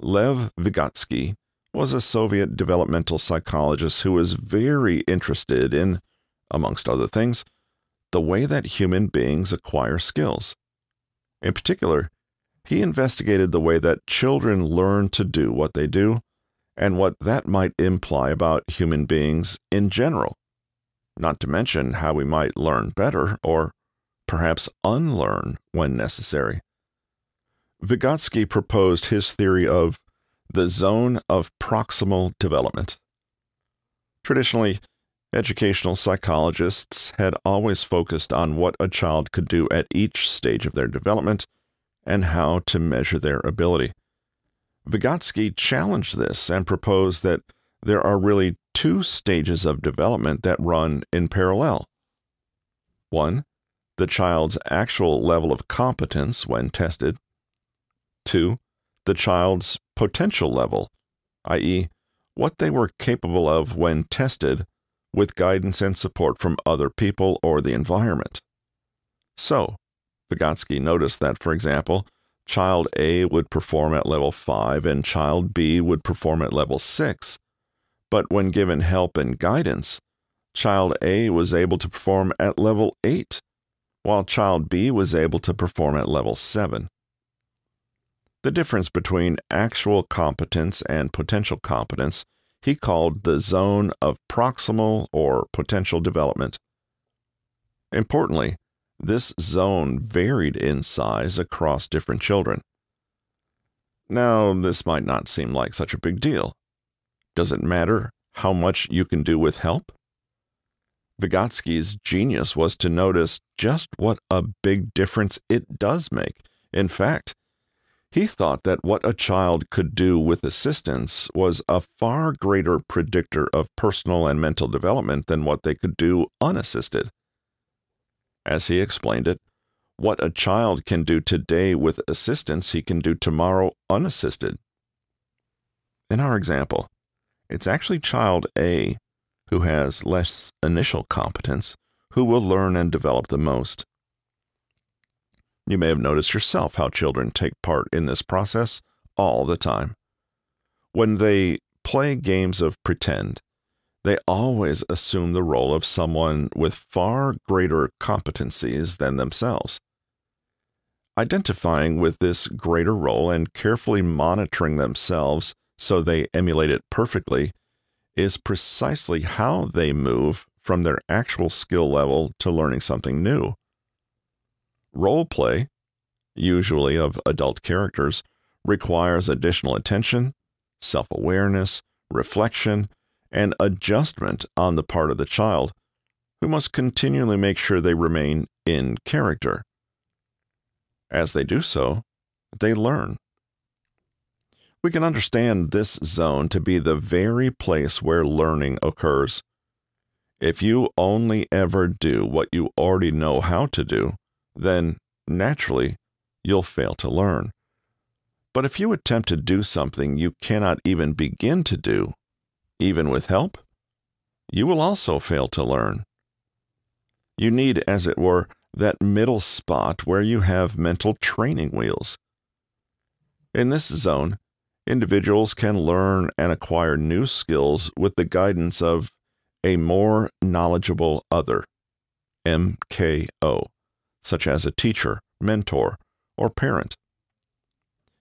Lev Vygotsky was a Soviet developmental psychologist who was very interested in, amongst other things, the way that human beings acquire skills. In particular, he investigated the way that children learn to do what they do and what that might imply about human beings in general, not to mention how we might learn better or perhaps unlearn when necessary. Vygotsky proposed his theory of the zone of proximal development. Traditionally, educational psychologists had always focused on what a child could do at each stage of their development and how to measure their ability. Vygotsky challenged this and proposed that there are really two stages of development that run in parallel. One, the child's actual level of competence when tested. Two, the child's potential level, i.e., what they were capable of when tested with guidance and support from other people or the environment. So, Vygotsky noticed that, for example, Child A would perform at level 5 and Child B would perform at level 6, but when given help and guidance, Child A was able to perform at level 8, while Child B was able to perform at level 7. The difference between actual competence and potential competence he called the zone of proximal or potential development. Importantly, this zone varied in size across different children. Now, this might not seem like such a big deal. Does it matter how much you can do with help? Vygotsky's genius was to notice just what a big difference it does make. In fact, he thought that what a child could do with assistance was a far greater predictor of personal and mental development than what they could do unassisted. As he explained it, what a child can do today with assistance, he can do tomorrow unassisted. In our example, it's actually Child A who has less initial competence who will learn and develop the most. You may have noticed yourself how children take part in this process all the time. When they play games of pretend, they always assume the role of someone with far greater competencies than themselves. Identifying with this greater role and carefully monitoring themselves so they emulate it perfectly is precisely how they move from their actual skill level to learning something new. Role play, usually of adult characters, requires additional attention, self-awareness, reflection, and adjustment on the part of the child, who must continually make sure they remain in character. As they do so, they learn. We can understand this zone to be the very place where learning occurs. If you only ever do what you already know how to do, then, naturally, you'll fail to learn. But if you attempt to do something you cannot even begin to do, even with help, you will also fail to learn. You need, as it were, that middle spot where you have mental training wheels. In this zone, individuals can learn and acquire new skills with the guidance of a more knowledgeable other, MKO, such as a teacher, mentor, or parent.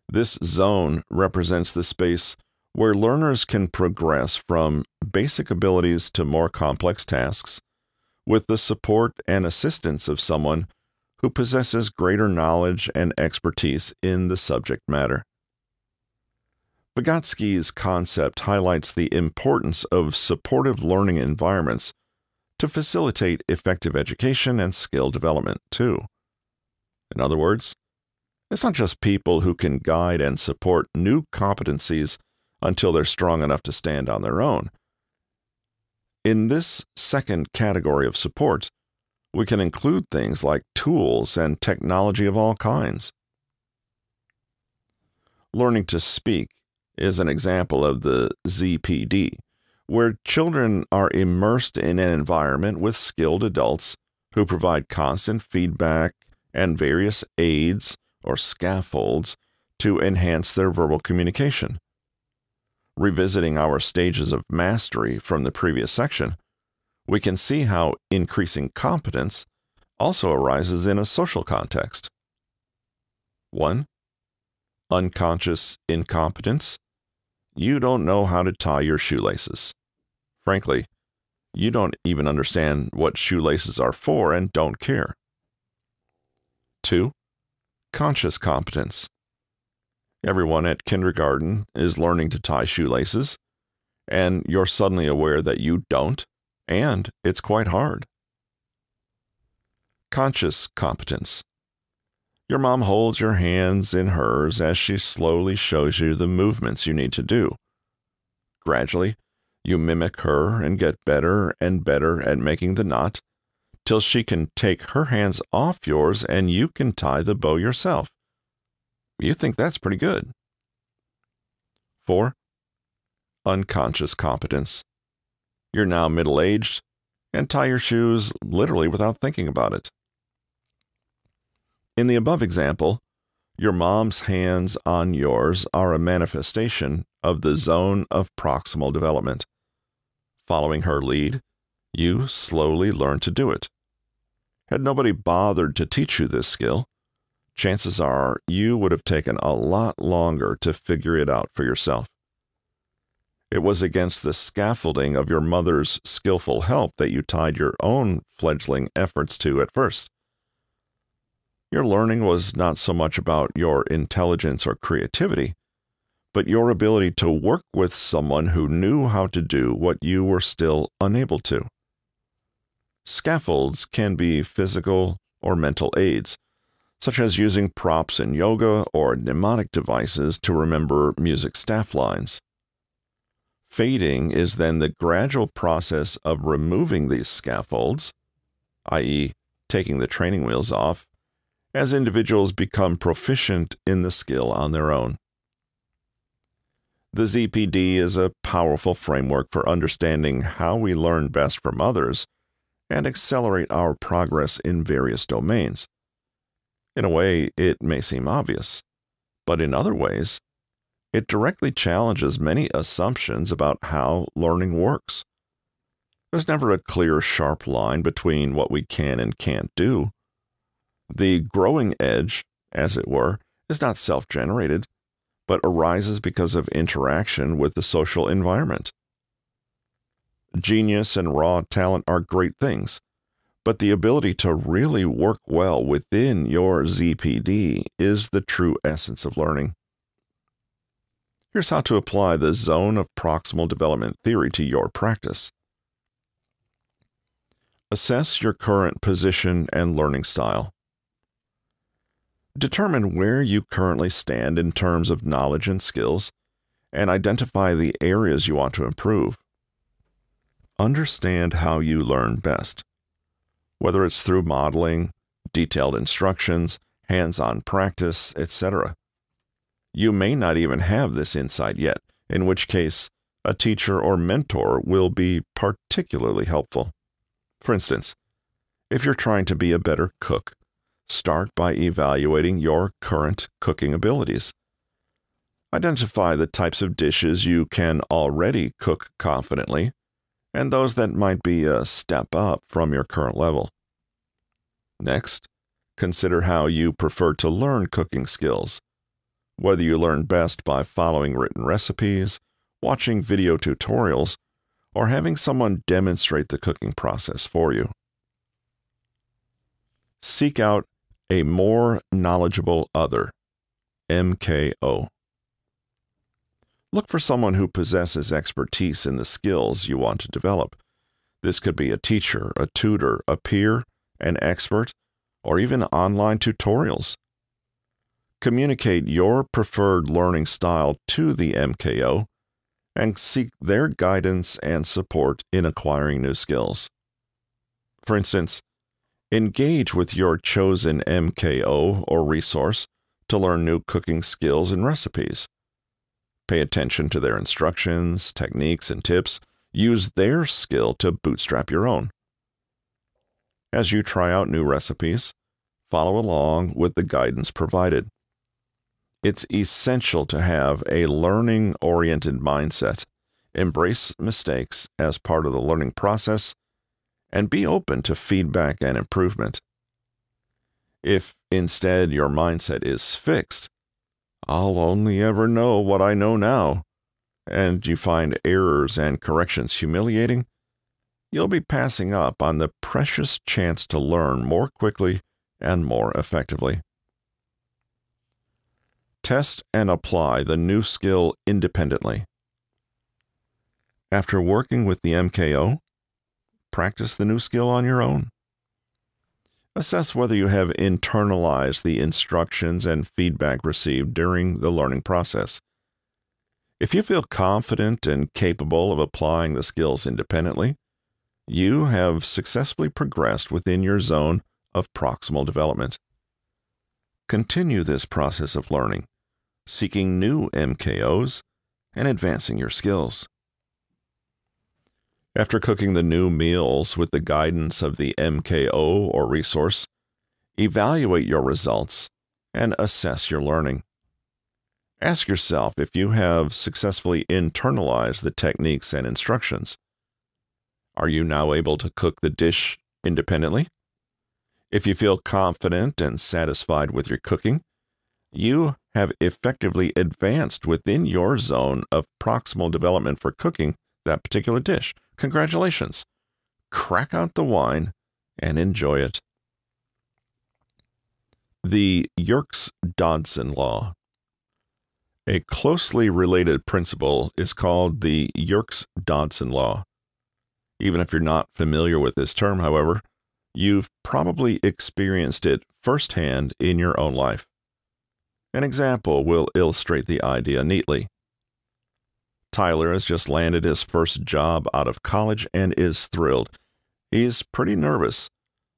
This zone represents the space where learners can progress from basic abilities to more complex tasks with the support and assistance of someone who possesses greater knowledge and expertise in the subject matter. Vygotsky's concept highlights the importance of supportive learning environments to facilitate effective education and skill development, too. In other words, it's not just people who can guide and support new competencies until they're strong enough to stand on their own. In this second category of support, we can include things like tools and technology of all kinds. Learning to speak is an example of the ZPD, where children are immersed in an environment with skilled adults who provide constant feedback and various aids or scaffolds to enhance their verbal communication. Revisiting our stages of mastery from the previous section, we can see how increasing competence also arises in a social context. 1. Unconscious incompetence. You don't know how to tie your shoelaces. Frankly, you don't even understand what shoelaces are for and don't care. 2. Conscious competence. Everyone at kindergarten is learning to tie shoelaces, and you're suddenly aware that you don't, and it's quite hard. Conscious competence. Your mom holds your hands in hers as she slowly shows you the movements you need to do. Gradually, you mimic her and get better and better at making the knot, till she can take her hands off yours and you can tie the bow yourself. You think that's pretty good. 4. Unconscious competence. You're now middle-aged and tie your shoes literally without thinking about it. In the above example, your mom's hands on yours are a manifestation of the zone of proximal development. Following her lead, you slowly learn to do it. Had nobody bothered to teach you this skill, chances are you would have taken a lot longer to figure it out for yourself. It was against the scaffolding of your mother's skillful help that you tied your own fledgling efforts to at first. Your learning was not so much about your intelligence or creativity, but your ability to work with someone who knew how to do what you were still unable to. Scaffolds can be physical or mental aids, such as using props in yoga or mnemonic devices to remember music staff lines. Fading is then the gradual process of removing these scaffolds, i.e., taking the training wheels off, as individuals become proficient in the skill on their own. The ZPD is a powerful framework for understanding how we learn best from others and accelerate our progress in various domains. In a way, it may seem obvious, but in other ways, it directly challenges many assumptions about how learning works. There's never a clear, sharp line between what we can and can't do. The growing edge, as it were, is not self-generated, but arises because of interaction with the social environment. Genius and raw talent are great things, but the ability to really work well within your ZPD is the true essence of learning. Here's how to apply the zone of proximal development theory to your practice. Assess your current position and learning style. Determine where you currently stand in terms of knowledge and skills, and identify the areas you want to improve. Understand how you learn best, whether it's through modeling, detailed instructions, hands-on practice, etc. You may not even have this insight yet, in which case a teacher or mentor will be particularly helpful. For instance, if you're trying to be a better cook, start by evaluating your current cooking abilities. Identify the types of dishes you can already cook confidently, and those that might be a step up from your current level. Next, consider how you prefer to learn cooking skills, whether you learn best by following written recipes, watching video tutorials, or having someone demonstrate the cooking process for you. Seek out a more knowledgeable other, MKO. Look for someone who possesses expertise in the skills you want to develop. This could be a teacher, a tutor, a peer, an expert, or even online tutorials. Communicate your preferred learning style to the MKO and seek their guidance and support in acquiring new skills. For instance, engage with your chosen MKO or resource to learn new cooking skills and recipes. Pay attention to their instructions, techniques, and tips. Use their skill to bootstrap your own. As you try out new recipes, follow along with the guidance provided. It's essential to have a learning-oriented mindset, embrace mistakes as part of the learning process, and be open to feedback and improvement. If instead your mindset is fixed, I'll only ever know what I know now, and you find errors and corrections humiliating, you'll be passing up on the precious chance to learn more quickly and more effectively. Test and apply the new skill independently. After working with the MKO, practice the new skill on your own. Assess whether you have internalized the instructions and feedback received during the learning process. If you feel confident and capable of applying the skills independently, you have successfully progressed within your zone of proximal development. Continue this process of learning, seeking new MKOs and advancing your skills. After cooking the new meals with the guidance of the MKO or resource, evaluate your results and assess your learning. Ask yourself if you have successfully internalized the techniques and instructions. Are you now able to cook the dish independently? If you feel confident and satisfied with your cooking, you have effectively advanced within your zone of proximal development for cooking that particular dish. Congratulations! Crack out the wine and enjoy it. The Yerkes-Dodson Law. A closely related principle is called the Yerkes-Dodson Law. Even if you're not familiar with this term, however, you've probably experienced it firsthand in your own life. An example will illustrate the idea neatly. Tyler has just landed his first job out of college and is thrilled. He's pretty nervous,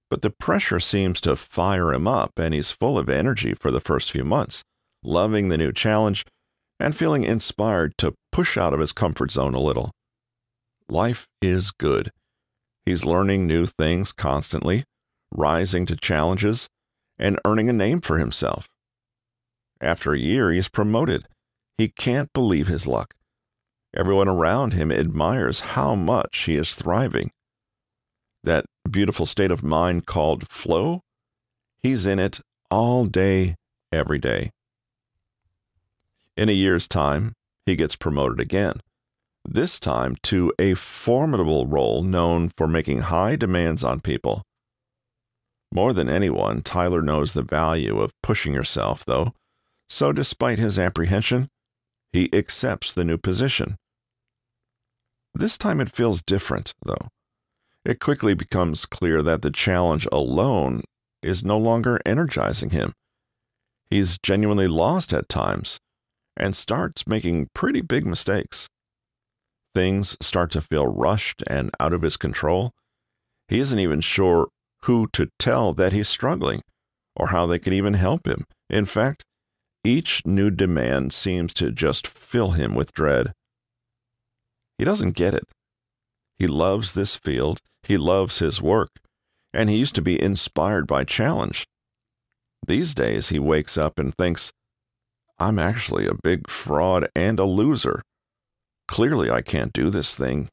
but the pressure seems to fire him up and he's full of energy for the first few months, loving the new challenge and feeling inspired to push out of his comfort zone a little. Life is good. He's learning new things constantly, rising to challenges, and earning a name for himself. After a year, he's promoted. He can't believe his luck. Everyone around him admires how much he is thriving. That beautiful state of mind called flow, he's in it all day, every day. In a year's time, he gets promoted again, this time to a formidable role known for making high demands on people. More than anyone, Tyler knows the value of pushing yourself, though, so despite his apprehension, he accepts the new position. This time it feels different, though. It quickly becomes clear that the challenge alone is no longer energizing him. He's genuinely lost at times and starts making pretty big mistakes. Things start to feel rushed and out of his control. He isn't even sure who to tell that he's struggling or how they can even help him. In fact, each new demand seems to just fill him with dread. He doesn't get it. He loves this field, he loves his work, and he used to be inspired by challenge. These days he wakes up and thinks, I'm actually a big fraud and a loser. Clearly I can't do this thing.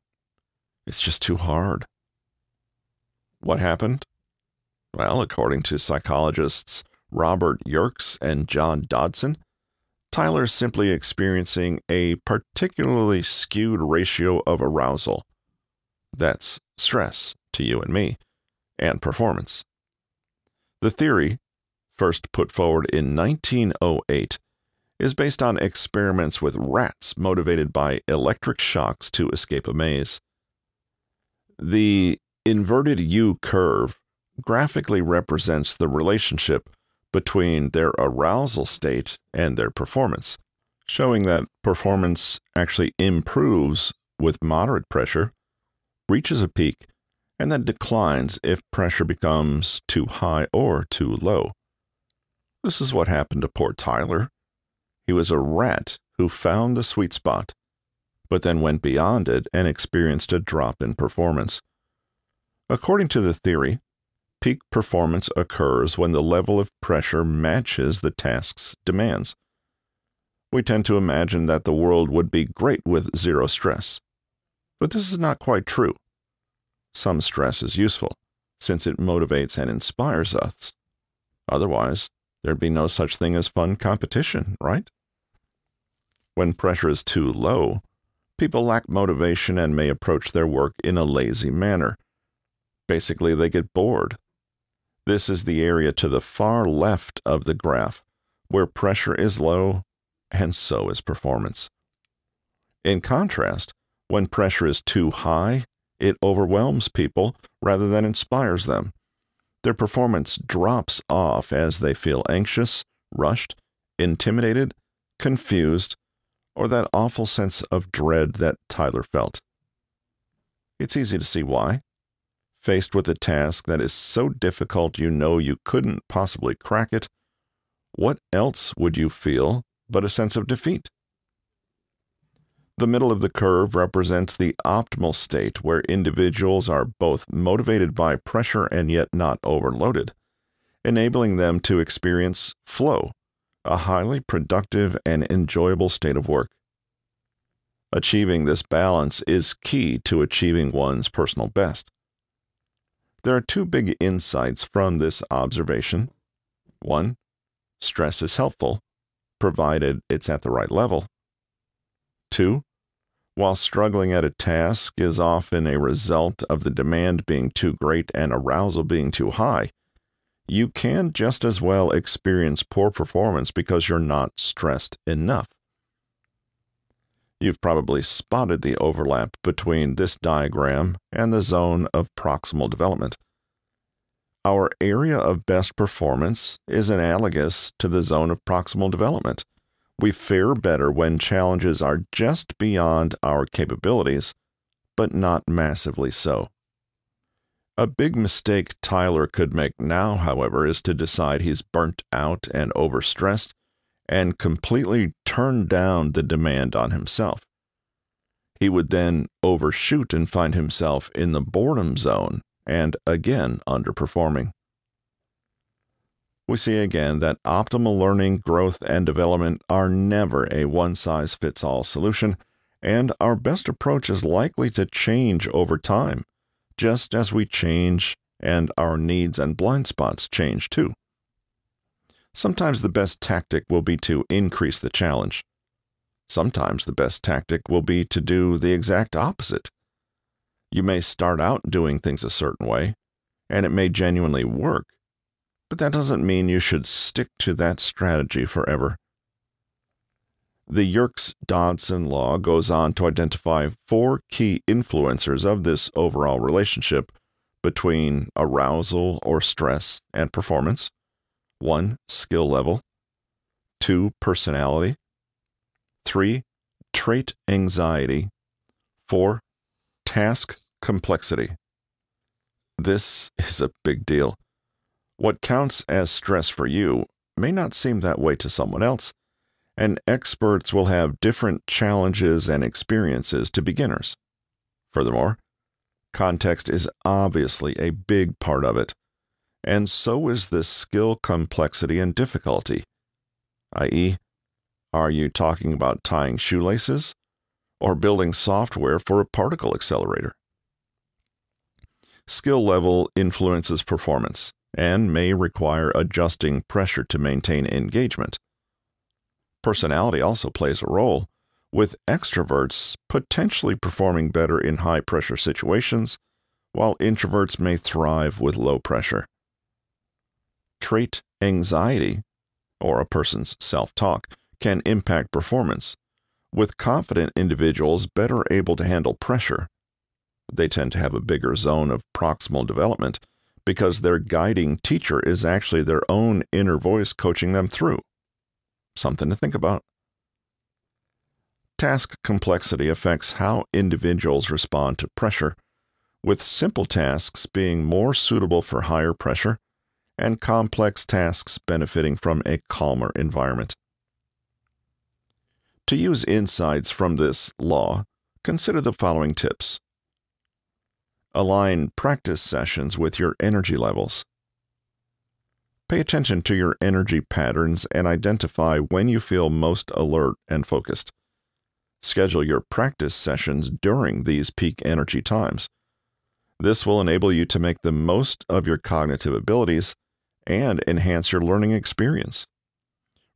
It's just too hard. What happened? Well, according to psychologists Robert Yerkes and John Dodson, Tyler's simply experiencing a particularly skewed ratio of arousal. That's stress to you and me, and performance. The theory, first put forward in 1908, is based on experiments with rats motivated by electric shocks to escape a maze. The inverted U curve graphically represents the relationship between their arousal state and their performance, showing that performance actually improves with moderate pressure, reaches a peak, and then declines if pressure becomes too high or too low. This is what happened to poor Tyler. He was a rat who found the sweet spot, but then went beyond it and experienced a drop in performance. According to the theory, peak performance occurs when the level of pressure matches the task's demands. We tend to imagine that the world would be great with zero stress. But this is not quite true. Some stress is useful, since it motivates and inspires us. Otherwise, there'd be no such thing as fun competition, right? When pressure is too low, people lack motivation and may approach their work in a lazy manner. Basically, they get bored. This is the area to the far left of the graph, where pressure is low, and so is performance. In contrast, when pressure is too high, it overwhelms people rather than inspires them. Their performance drops off as they feel anxious, rushed, intimidated, confused, or that awful sense of dread that Tyler felt. It's easy to see why. Faced with a task that is so difficult you know you couldn't possibly crack it, what else would you feel but a sense of defeat? The middle of the curve represents the optimal state where individuals are both motivated by pressure and yet not overloaded, enabling them to experience flow, a highly productive and enjoyable state of work. Achieving this balance is key to achieving one's personal best. There are two big insights from this observation. 1. Stress is helpful, provided it's at the right level. 2. While struggling at a task is often a result of the demand being too great and arousal being too high, you can just as well experience poor performance because you're not stressed enough. You've probably spotted the overlap between this diagram and the zone of proximal development. Our area of best performance is analogous to the zone of proximal development. We fare better when challenges are just beyond our capabilities, but not massively so. A big mistake Tyler could make now, however, is to decide he's burnt out and overstressed and completely turn down the demand on himself. He would then overshoot and find himself in the boredom zone and again underperforming. We see again that optimal learning, growth, and development are never a one-size-fits-all solution, and our best approach is likely to change over time, just as we change and our needs and blind spots change too. Sometimes the best tactic will be to increase the challenge. Sometimes the best tactic will be to do the exact opposite. You may start out doing things a certain way, and it may genuinely work, but that doesn't mean you should stick to that strategy forever. The Yerkes-Dodson law goes on to identify 4 key influencers of this overall relationship between arousal or stress and performance. 1. Skill level. 2. Personality. 3. Trait anxiety. 4. Task complexity. This is a big deal. What counts as stress for you may not seem that way to someone else, and experts will have different challenges and experiences to beginners. Furthermore, context is obviously a big part of it, and so is the skill complexity and difficulty, i.e., are you talking about tying shoelaces or building software for a particle accelerator? Skill level influences performance and may require adjusting pressure to maintain engagement. Personality also plays a role, with extroverts potentially performing better in high-pressure situations, while introverts may thrive with low pressure. Trait anxiety, or a person's self-talk, can impact performance, with confident individuals better able to handle pressure. They tend to have a bigger zone of proximal development because their guiding teacher is actually their own inner voice coaching them through. Something to think about. Task complexity affects how individuals respond to pressure, with simple tasks being more suitable for higher pressure and complex tasks benefiting from a calmer environment. To use insights from this law, consider the following tips. Align practice sessions with your energy levels. Pay attention to your energy patterns and identify when you feel most alert and focused. Schedule your practice sessions during these peak energy times. This will enable you to make the most of your cognitive abilities and enhance your learning experience.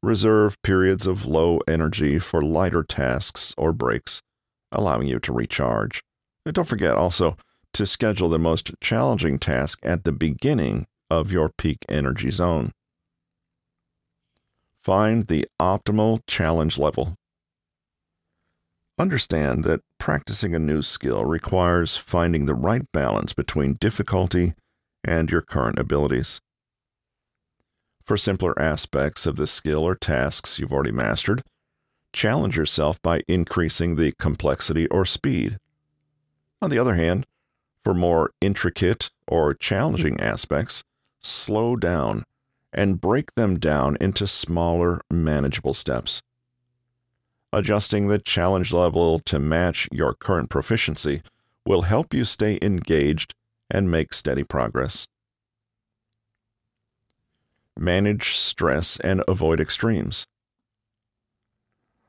Reserve periods of low energy for lighter tasks or breaks, allowing you to recharge. And don't forget also to schedule the most challenging task at the beginning of your peak energy zone. Find the optimal challenge level. Understand that practicing a new skill requires finding the right balance between difficulty and your current abilities. For simpler aspects of the skill or tasks you've already mastered, challenge yourself by increasing the complexity or speed. On the other hand, for more intricate or challenging aspects, slow down and break them down into smaller, manageable steps. Adjusting the challenge level to match your current proficiency will help you stay engaged and make steady progress. Manage stress and avoid extremes.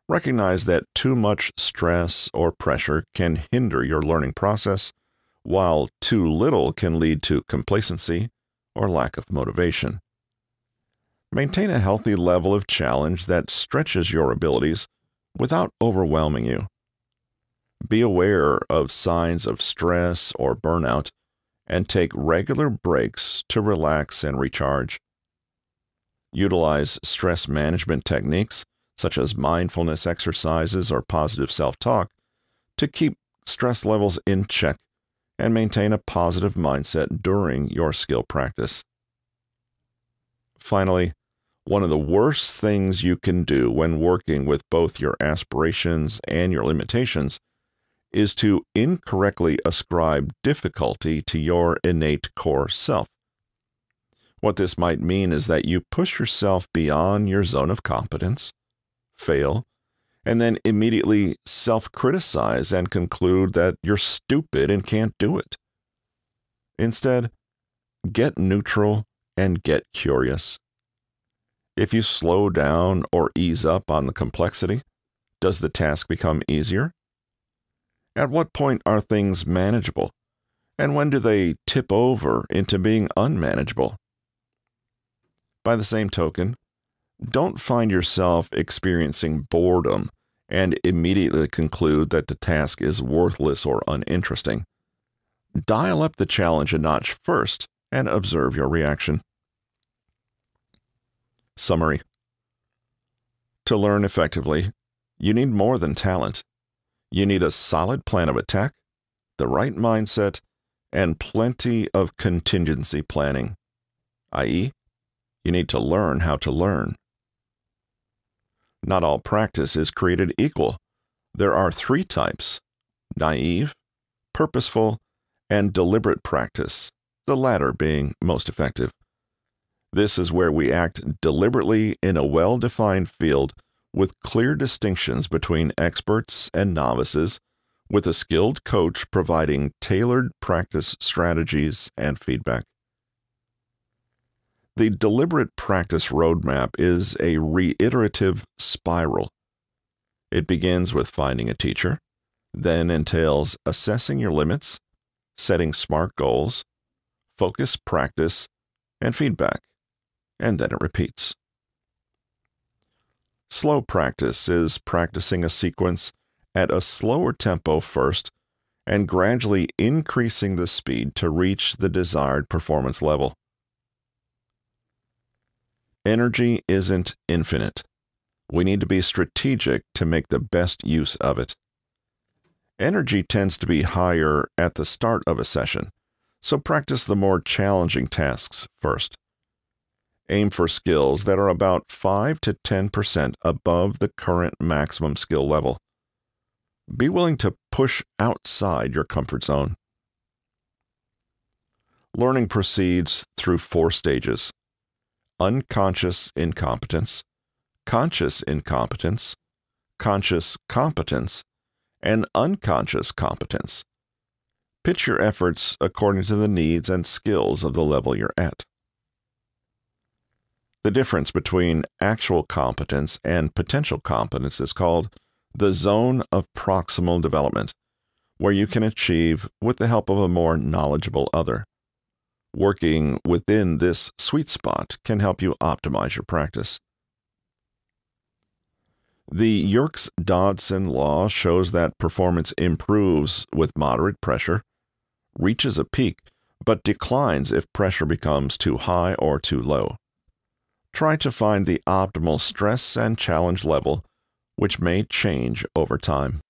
Recognize that too much stress or pressure can hinder your learning process, while too little can lead to complacency or lack of motivation. Maintain a healthy level of challenge that stretches your abilities without overwhelming you. Be aware of signs of stress or burnout and take regular breaks to relax and recharge. Utilize stress management techniques such as mindfulness exercises or positive self-talk to keep stress levels in check and maintain a positive mindset during your skill practice. Finally, one of the worst things you can do when working with both your aspirations and your limitations is to incorrectly ascribe difficulty to your innate core self. What this might mean is that you push yourself beyond your zone of competence, fail, and then immediately self-criticize and conclude that you're stupid and can't do it. Instead, get neutral and get curious. If you slow down or ease up on the complexity, does the task become easier? At what point are things manageable? And when do they tip over into being unmanageable? By the same token, don't find yourself experiencing boredom and immediately conclude that the task is worthless or uninteresting. Dial up the challenge a notch first and observe your reaction. Summary. To learn effectively, you need more than talent. You need a solid plan of attack, the right mindset, and plenty of contingency planning, i.e., you need to learn how to learn. Not all practice is created equal. There are 3 types: naive, purposeful, and deliberate practice, the latter being most effective. This is where we act deliberately in a well-defined field with clear distinctions between experts and novices, with a skilled coach providing tailored practice strategies and feedback. The deliberate practice roadmap is a reiterative spiral. It begins with finding a teacher, then entails assessing your limits, setting SMART goals, focus practice, and feedback, and then it repeats. Slow practice is practicing a sequence at a slower tempo first and gradually increasing the speed to reach the desired performance level. Energy isn't infinite. We need to be strategic to make the best use of it. Energy tends to be higher at the start of a session, so practice the more challenging tasks first. Aim for skills that are about 5 to 10% above the current maximum skill level. Be willing to push outside your comfort zone. Learning proceeds through 4 stages: unconscious incompetence, conscious incompetence, conscious competence, and unconscious competence. Pitch your efforts according to the needs and skills of the level you're at. The difference between actual competence and potential competence is called the zone of proximal development, where you can achieve with the help of a more knowledgeable other. Working within this sweet spot can help you optimize your practice. The Yerkes-Dodson law shows that performance improves with moderate pressure, reaches a peak, but declines if pressure becomes too high or too low. Try to find the optimal stress and challenge level, which may change over time.